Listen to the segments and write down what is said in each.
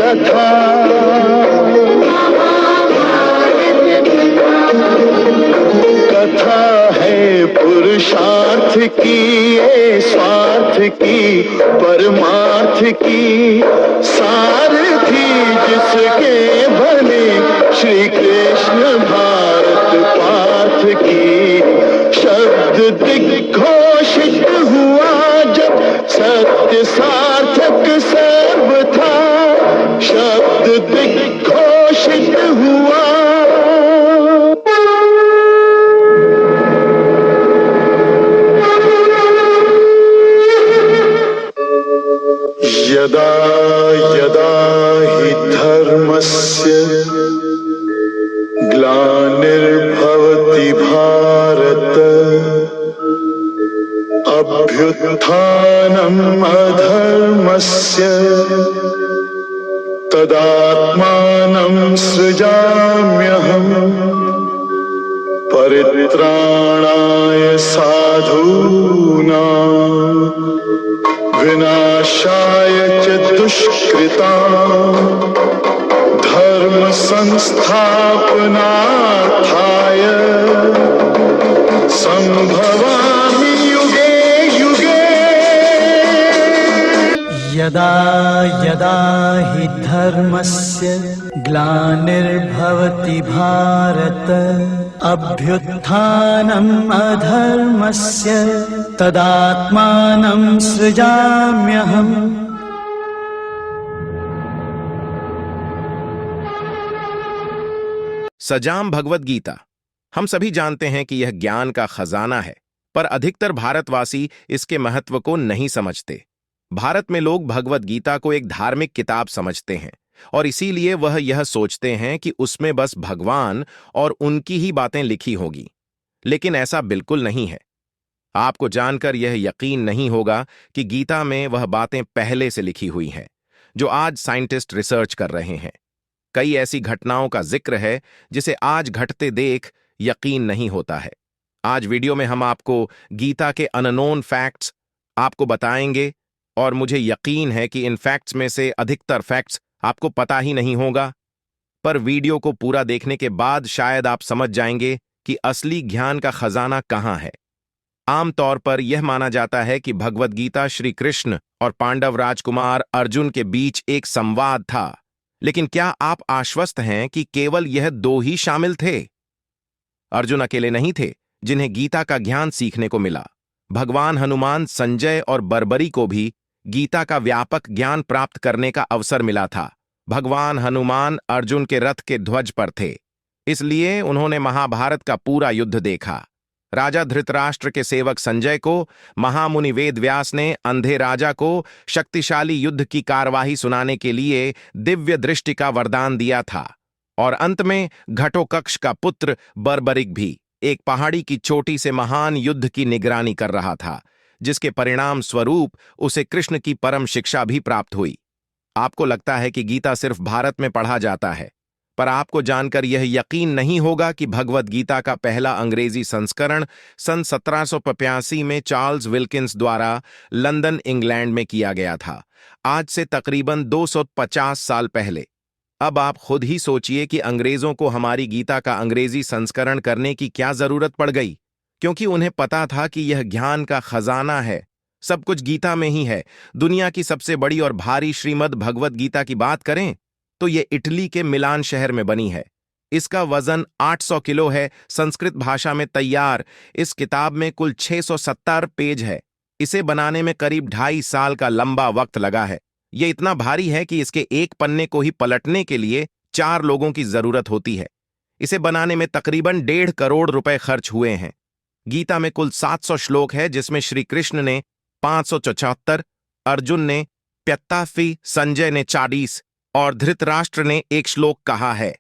कथा। कथा है पुरुषार्थ की, ये स्वार्थ की, परमार्थ की, सारथी जिसके बने श्री कृष्ण भारत पार्थ की। शब्द दिग्घोषित हुआ जब सत्य सार्थक सर्व था, शब्द दिग्घोषित हुआ। यदा यदा हि धर्मस्य ग्लानिर्भवति भारत, अभ्युत्थानम् अधर्मस्य तदात्मानं सृजाम्यहम्, परित्राणाय साधूनां विनाशाय च दुष्कृतां, धर्म संस्थापनार्थाय संभवामि युगे युगे। यदा यदा हि धर्मस्य ग्लानिर्भवति भारत, अभ्युत्थानम् अधर्मस्य तदात्मानं सृजाम्यहम्। सजाम भगवद गीता। हम सभी जानते हैं कि यह ज्ञान का खजाना है, पर अधिकतर भारतवासी इसके महत्व को नहीं समझते। भारत में लोग भगवद गीता को एक धार्मिक किताब समझते हैं और इसीलिए वह यह सोचते हैं कि उसमें बस भगवान और उनकी ही बातें लिखी होगी। लेकिन ऐसा बिल्कुल नहीं है। आपको जानकर यह यकीन नहीं होगा कि गीता में वह बातें पहले से लिखी हुई हैं, जो आज साइंटिस्ट रिसर्च कर रहे हैं। कई ऐसी घटनाओं का जिक्र है जिसे आज घटते देख यकीन नहीं होता है। आज वीडियो में हम आपको गीता के अननोन फैक्ट्स आपको बताएंगे और मुझे यकीन है कि इन फैक्ट्स में से अधिकतर फैक्ट्स आपको पता ही नहीं होगा, पर वीडियो को पूरा देखने के बाद शायद आप समझ जाएंगे कि असली ज्ञान का खजाना कहाँ है। आमतौर पर यह माना जाता है कि भगवद गीता श्री कृष्ण और पांडव राजकुमार अर्जुन के बीच एक संवाद था, लेकिन क्या आप आश्वस्त हैं कि केवल यह दो ही शामिल थे? अर्जुन अकेले नहीं थे जिन्हें गीता का ज्ञान सीखने को मिला। भगवान हनुमान, संजय और बर्बरी को भी गीता का व्यापक ज्ञान प्राप्त करने का अवसर मिला था। भगवान हनुमान अर्जुन के रथ के ध्वज पर थे, इसलिए उन्होंने महाभारत का पूरा युद्ध देखा। राजा धृतराष्ट्र के सेवक संजय को महामुनि वेद व्यास ने अंधे राजा को शक्तिशाली युद्ध की कार्यवाही सुनाने के लिए दिव्य दृष्टि का वरदान दिया था। और अंत में घटोत्कच का पुत्र बर्बरिक भी एक पहाड़ी की चोटी से महान युद्ध की निगरानी कर रहा था, जिसके परिणाम स्वरूप उसे कृष्ण की परम शिक्षा भी प्राप्त हुई। आपको लगता है कि गीता सिर्फ भारत में पढ़ा जाता है, पर आपको जानकर यह यकीन नहीं होगा कि भगवद गीता का पहला अंग्रेजी संस्करण सन 1785 में चार्ल्स विल्किंस द्वारा लंदन, इंग्लैंड में किया गया था, आज से तकरीबन 250 साल पहले। अब आप खुद ही सोचिए कि अंग्रेजों को हमारी गीता का अंग्रेजी संस्करण करने की क्या जरूरत पड़ गई, क्योंकि उन्हें पता था कि यह ज्ञान का खजाना है, सब कुछ गीता में ही है। दुनिया की सबसे बड़ी और भारी श्रीमद् भगवद गीता की बात करें तो ये इटली के मिलान शहर में बनी है। इसका वजन 800 किलो है। संस्कृत भाषा में तैयार इस किताब में कुल 670 पेज है। इसे बनाने में करीब 2.5 साल का लंबा वक्त लगा है। ये इतना भारी है कि इसके एक पन्ने को ही पलटने के लिए 4 लोगों की जरूरत होती है। इसे बनाने में तकरीबन 1.5 करोड़ रुपए खर्च हुए हैं। गीता में कुल 700 श्लोक है, जिसमें श्री कृष्ण ने 574, अर्जुन ने 85, संजय ने 40 और धृतराष्ट्र ने 1 श्लोक कहा है।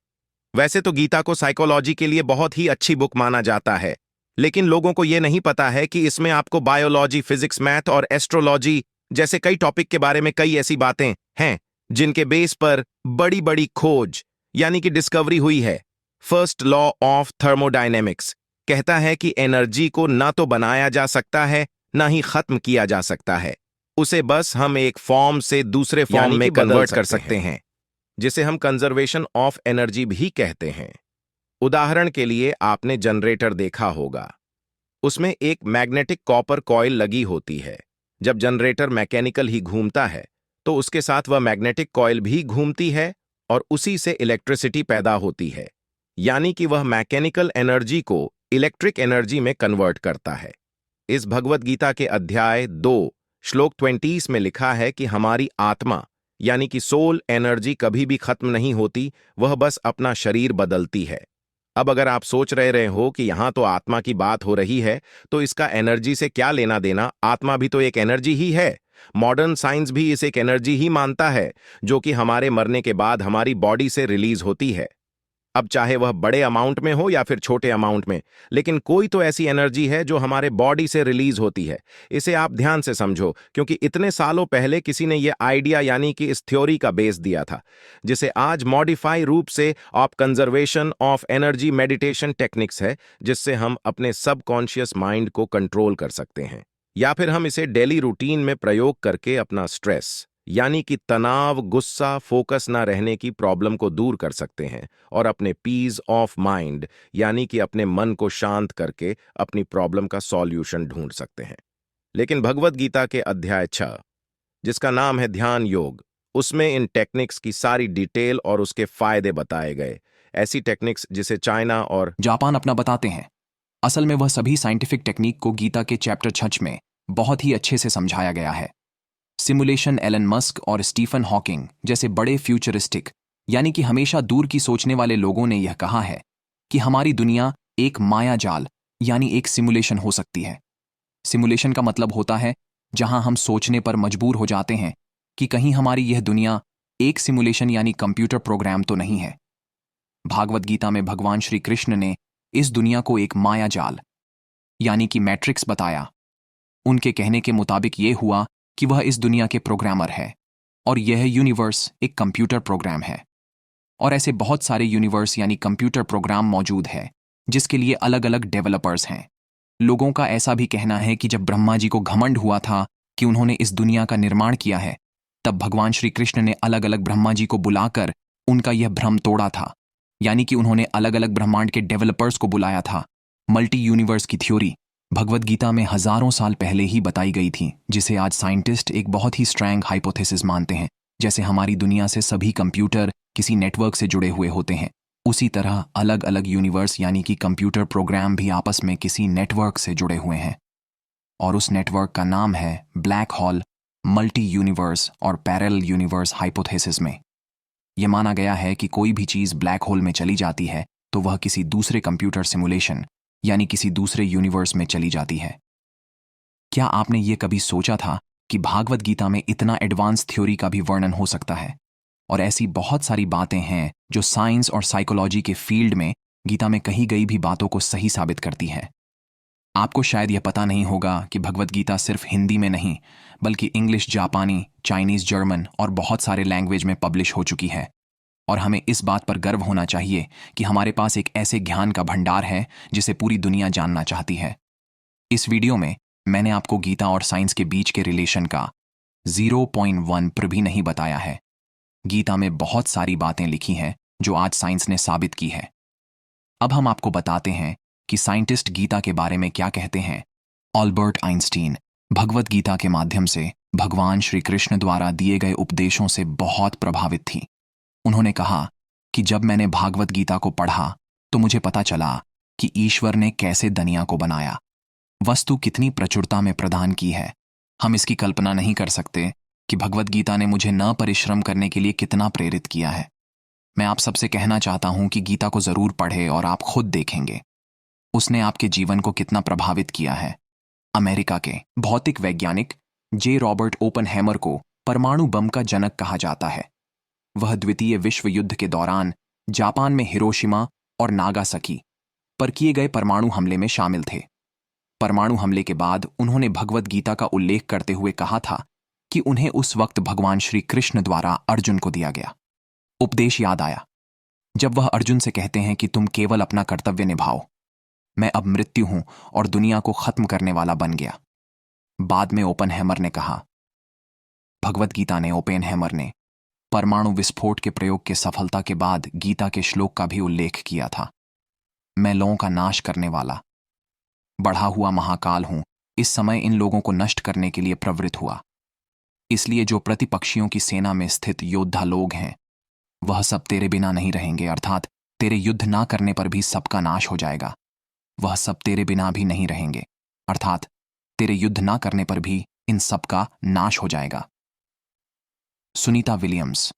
वैसे तो गीता को साइकोलॉजी के लिए बहुत ही अच्छी बुक माना जाता है, लेकिन लोगों को यह नहीं पता है कि इसमें आपको बायोलॉजी, फिजिक्स, मैथ और एस्ट्रोलॉजी जैसे कई टॉपिक के बारे में कई ऐसी बातें हैं जिनके बेस पर बड़ी बड़ी खोज यानी कि डिस्कवरी हुई है। फर्स्ट लॉ ऑफ थर्मोडायनेमिक्स कहता है कि एनर्जी को ना तो बनाया जा सकता है ना ही खत्म किया जा सकता है, उसे बस हम एक फॉर्म से दूसरे फॉर्म में कन्वर्ट कर सकते हैं। जिसे हम कंजर्वेशन ऑफ एनर्जी भी कहते हैं। उदाहरण के लिए आपने जनरेटर देखा होगा। उसमें एक मैग्नेटिक कॉपर कॉइल लगी होती है। जब जनरेटर मैकेनिकल ही घूमता है तो उसके साथ वह मैग्नेटिक कॉइल भी घूमती है और उसी से इलेक्ट्रिसिटी पैदा होती है, यानी कि वह मैकेनिकल एनर्जी को इलेक्ट्रिक एनर्जी में कन्वर्ट करता है। इस भगवत गीता के अध्याय 2 श्लोक 20 में लिखा है कि हमारी आत्मा यानी कि सोल एनर्जी कभी भी खत्म नहीं होती, वह बस अपना शरीर बदलती है। अब अगर आप सोच रहे हो कि यहां तो आत्मा की बात हो रही है तो इसका एनर्जी से क्या लेना देना, आत्मा भी तो एक एनर्जी ही है। मॉडर्न साइंस भी इसे एक एनर्जी ही मानता है जो कि हमारे मरने के बाद हमारी बॉडी से रिलीज होती है। अब चाहे वह बड़े अमाउंट में हो या फिर छोटे अमाउंट में, लेकिन कोई तो ऐसी एनर्जी है जो हमारे बॉडी से रिलीज होती है। इसे आप ध्यान से समझो, क्योंकि इतने सालों पहले किसी ने यह आइडिया यानी कि इस थ्योरी का बेस दिया था, जिसे आज मॉडिफाई रूप से of conservation of energy meditation techniques है, जिससे हम अपने सबकॉन्शियस माइंड को कंट्रोल कर सकते हैं। या फिर हम इसे डेली रूटीन में प्रयोग करके अपना स्ट्रेस यानी कि तनाव, गुस्सा, फोकस ना रहने की प्रॉब्लम को दूर कर सकते हैं और अपने पीस ऑफ माइंड यानी कि अपने मन को शांत करके अपनी प्रॉब्लम का सॉल्यूशन ढूंढ सकते हैं। लेकिन भगवत गीता के अध्याय 6, जिसका नाम है ध्यान योग, उसमें इन टेक्निक्स की सारी डिटेल और उसके फायदे बताए गए। ऐसी टेक्निक्स जिसे चाइना और जापान अपना बताते हैं। असल में वह सभी साइंटिफिक टेक्निक को गीता के चैप्टर 6 में बहुत ही अच्छे से समझाया गया है। सिमुलेशन एलन मस्क और स्टीफन हॉकिंग जैसे बड़े फ्यूचरिस्टिक यानी कि हमेशा दूर की सोचने वाले लोगों ने यह कहा है कि हमारी दुनिया एक माया जाल यानी एक सिमुलेशन हो सकती है। सिमुलेशन का मतलब होता है जहां हम सोचने पर मजबूर हो जाते हैं कि कहीं हमारी यह दुनिया एक सिमुलेशन यानी कंप्यूटर प्रोग्राम तो नहीं है। भागवत गीता में भगवान श्री कृष्ण ने इस दुनिया को एक माया जाल यानी कि मैट्रिक्स बताया। उनके कहने के मुताबिक यह हुआ कि वह इस दुनिया के प्रोग्रामर है और यह यूनिवर्स एक कंप्यूटर प्रोग्राम है। और ऐसे बहुत सारे यूनिवर्स यानी कंप्यूटर प्रोग्राम मौजूद है जिसके लिए अलग अलग डेवलपर्स हैं। लोगों का ऐसा भी कहना है कि जब ब्रह्मा जी को घमंड हुआ था कि उन्होंने इस दुनिया का निर्माण किया है, तब भगवान श्री कृष्ण ने अलग अलग ब्रह्मा जी को बुलाकर उनका यह भ्रम तोड़ा था। यानी कि उन्होंने अलग अलग ब्रह्मांड के डेवलपर्स को बुलाया था। मल्टी यूनिवर्स की थ्योरी भगवत गीता में हजारों साल पहले ही बताई गई थी, जिसे आज साइंटिस्ट एक बहुत ही स्ट्रैंग हाइपोथेसिस मानते हैं। जैसे हमारी दुनिया से सभी कंप्यूटर किसी नेटवर्क से जुड़े हुए होते हैं, उसी तरह अलग अलग यूनिवर्स यानी कि कंप्यूटर प्रोग्राम भी आपस में किसी नेटवर्क से जुड़े हुए हैं। और उस नेटवर्क का नाम है ब्लैक होल, मल्टी यूनिवर्स और पैरेलल यूनिवर्स हाइपोथेसिस में यह माना गया है कि कोई भी चीज ब्लैक होल में चली जाती है तो वह किसी दूसरे कंप्यूटर सिमुलेशन यानी किसी दूसरे यूनिवर्स में चली जाती है। क्या आपने ये कभी सोचा था कि भागवत गीता में इतना एडवांस थ्योरी का भी वर्णन हो सकता है? और ऐसी बहुत सारी बातें हैं जो साइंस और साइकोलॉजी के फील्ड में गीता में कही गई भी बातों को सही साबित करती है। आपको शायद यह पता नहीं होगा कि भगवत गीता सिर्फ हिंदी में नहीं बल्कि इंग्लिश, जापानी, चाइनीज, जर्मन और बहुत सारे लैंग्वेज में पब्लिश हो चुकी है। और हमें इस बात पर गर्व होना चाहिए कि हमारे पास एक ऐसे ज्ञान का भंडार है जिसे पूरी दुनिया जानना चाहती है। इस वीडियो में मैंने आपको गीता और साइंस के बीच के रिलेशन का 0.1 पर भी नहीं बताया है। गीता में बहुत सारी बातें लिखी हैं जो आज साइंस ने साबित की है। अब हम आपको बताते हैं कि साइंटिस्ट गीता के बारे में क्या कहते हैं। अल्बर्ट आइंस्टीन भगवत गीता के माध्यम से भगवान श्री कृष्ण द्वारा दिए गए उपदेशों से बहुत प्रभावित थी। उन्होंने कहा कि जब मैंने भागवत गीता को पढ़ा तो मुझे पता चला कि ईश्वर ने कैसे दुनिया को बनाया, वस्तु कितनी प्रचुरता में प्रदान की है। हम इसकी कल्पना नहीं कर सकते कि भगवत गीता ने मुझे न परिश्रम करने के लिए कितना प्रेरित किया है। मैं आप सबसे कहना चाहता हूं कि गीता को जरूर पढ़े और आप खुद देखेंगे उसने आपके जीवन को कितना प्रभावित किया है। अमेरिका के भौतिक वैज्ञानिक जे रॉबर्ट ओपनहेमर को परमाणु बम का जनक कहा जाता है। वह द्वितीय विश्व युद्ध के दौरान जापान में हिरोशिमा और नागासाकी पर किए गए परमाणु हमले में शामिल थे। परमाणु हमले के बाद उन्होंने भगवत गीता का उल्लेख करते हुए कहा था कि उन्हें उस वक्त भगवान श्री कृष्ण द्वारा अर्जुन को दिया गया उपदेश याद आया, जब वह अर्जुन से कहते हैं कि तुम केवल अपना कर्तव्य निभाओ, मैं अब मृत्यु हूं और दुनिया को खत्म करने वाला बन गया। बाद में ओपनहेमर ने कहा, भगवत गीता ने ओपेनहेमर ने परमाणु विस्फोट के प्रयोग के सफलता के बाद गीता के श्लोक का भी उल्लेख किया था। मैं लोगों का नाश करने वाला बढ़ा हुआ महाकाल हूं, इस समय इन लोगों को नष्ट करने के लिए प्रवृत्त हुआ। इसलिए जो प्रतिपक्षियों की सेना में स्थित योद्धा लोग हैं वह सब तेरे बिना नहीं रहेंगे, अर्थात तेरे युद्ध ना करने पर भी सबका नाश हो जाएगा। वह सब तेरे बिना भी नहीं रहेंगे, अर्थात तेरे युद्ध ना करने पर भी इन सब का नाश हो जाएगा। सुनीता विलियम्स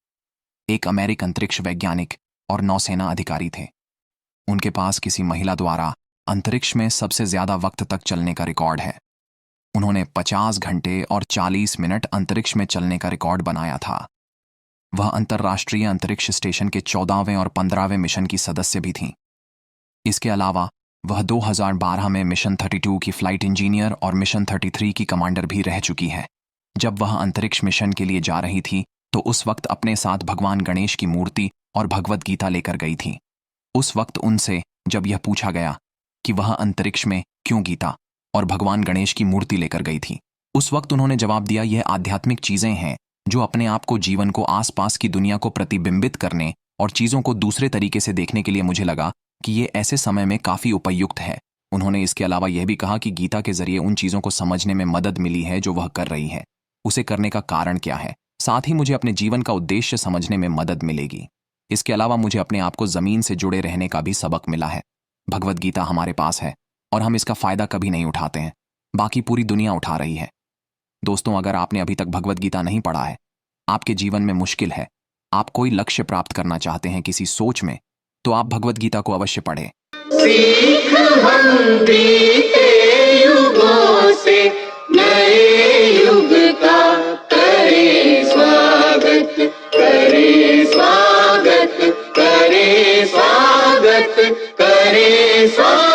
एक अमेरिकन अंतरिक्ष वैज्ञानिक और नौसेना अधिकारी थे। उनके पास किसी महिला द्वारा अंतरिक्ष में सबसे ज्यादा वक्त तक चलने का रिकॉर्ड है। उन्होंने 50 घंटे और 40 मिनट अंतरिक्ष में चलने का रिकॉर्ड बनाया था। वह अंतर्राष्ट्रीय अंतरिक्ष स्टेशन के 14वें और 15वें मिशन की सदस्य भी थीं। इसके अलावा वह 2012 में मिशन 32 की फ्लाइट इंजीनियर और मिशन 33 की कमांडर भी रह चुकी है। जब वह अंतरिक्ष मिशन के लिए जा रही थी तो उस वक्त अपने साथ भगवान गणेश की मूर्ति और भगवद गीता लेकर गई थी। उस वक्त उनसे जब यह पूछा गया कि वह अंतरिक्ष में क्यों गीता और भगवान गणेश की मूर्ति लेकर गई थी, उस वक्त उन्होंने जवाब दिया, यह आध्यात्मिक चीजें हैं जो अपने आप को, जीवन को, आसपास की दुनिया को प्रतिबिंबित करने और चीजों को दूसरे तरीके से देखने के लिए मुझे लगा कि ये ऐसे समय में काफी उपयुक्त है। उन्होंने इसके अलावा यह भी कहा कि गीता के जरिए उन चीजों को समझने में मदद मिली है जो वह कर रही है, उसे करने का कारण क्या है, साथ ही मुझे अपने जीवन का उद्देश्य समझने में मदद मिलेगी। इसके अलावा मुझे अपने आप को जमीन से जुड़े रहने का भी सबक मिला है। भगवद गीता हमारे पास है और हम इसका फायदा कभी नहीं उठाते हैं, बाकी पूरी दुनिया उठा रही है। दोस्तों, अगर आपने अभी तक भगवद गीता नहीं पढ़ा है, आपके जीवन में मुश्किल है, आप कोई लक्ष्य प्राप्त करना चाहते हैं किसी सोच में, तो आप भगवद गीता को अवश्य पढ़ें। सीख हम बीते युगों से नए युग का करे स्वागत, करे स्वागत, करे स्वागत, करे स्वागत।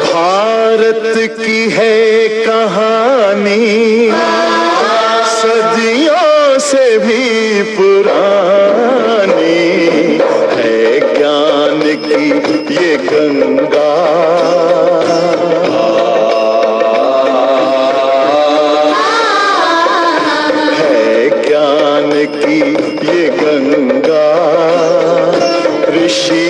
भारत की है कहानी सदियों से भी पुरानी, है ज्ञान की ये गंगा, है ज्ञान की ये गंगा। ऋषि